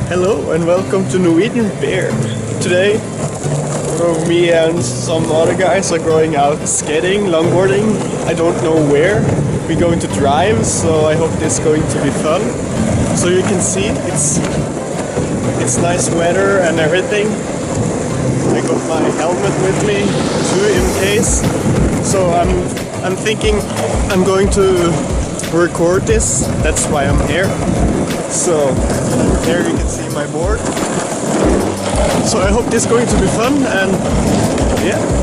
Hello and welcome to Norwegian Bear. Today, me and some other guys are going out skating, longboarding. I don't know where. We're going to drive, so I hope this is going to be fun. So you can see it's nice weather and everything. I got my helmet with me too in case. So I'm thinking I'm going to record this. That's why I'm here. So there you can see my board. So I hope this is going to be fun and yeah.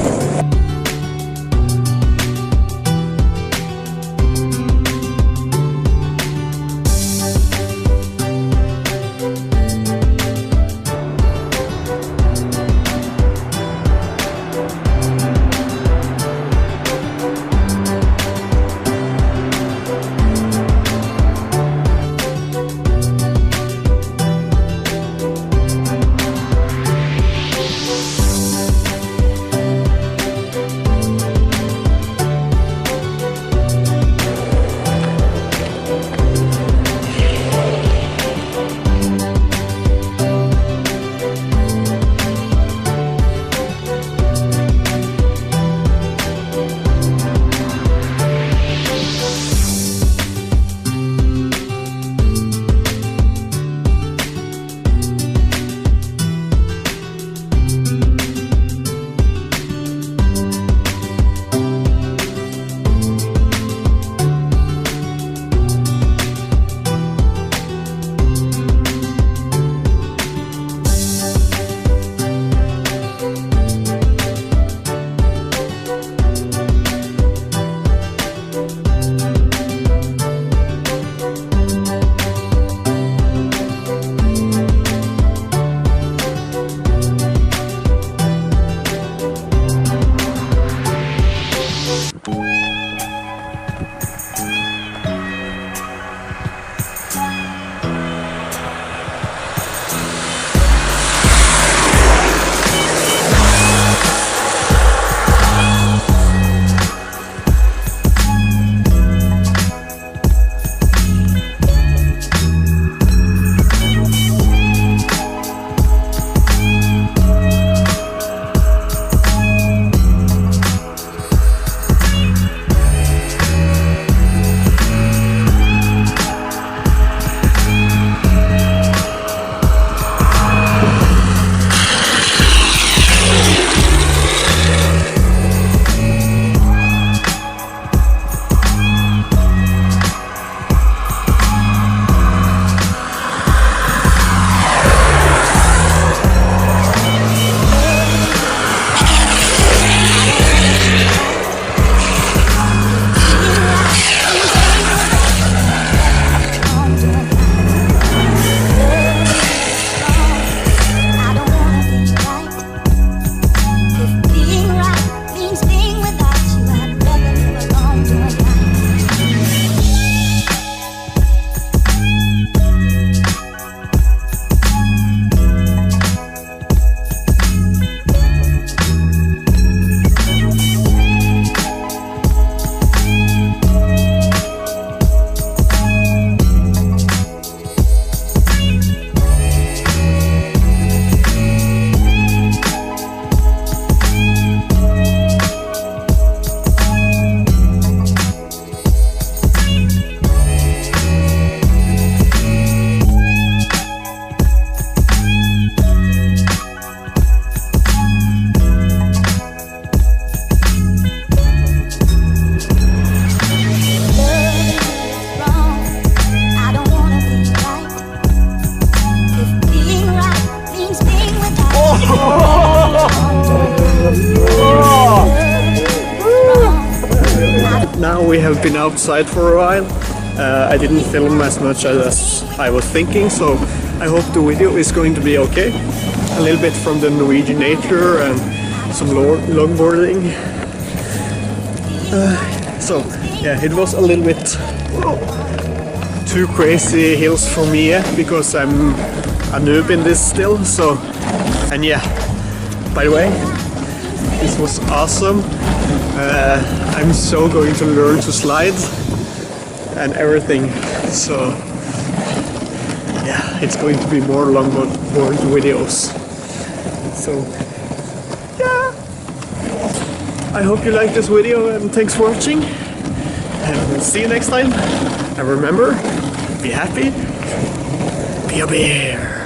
Now we have been outside for a while. I didn't film as much as I was thinking, so I hope the video is going to be okay. A little bit from the Norwegian Nature and some longboarding. So yeah, it was a little bit too crazy hills for me because I'm a noob in this still. So, and yeah, by the way, this was awesome. I'm so going to learn to slide and everything, so yeah, it's going to be more longboard videos. So yeah, I hope you liked this video and thanks for watching, and we'll see you next time. And remember, be happy, be a bear.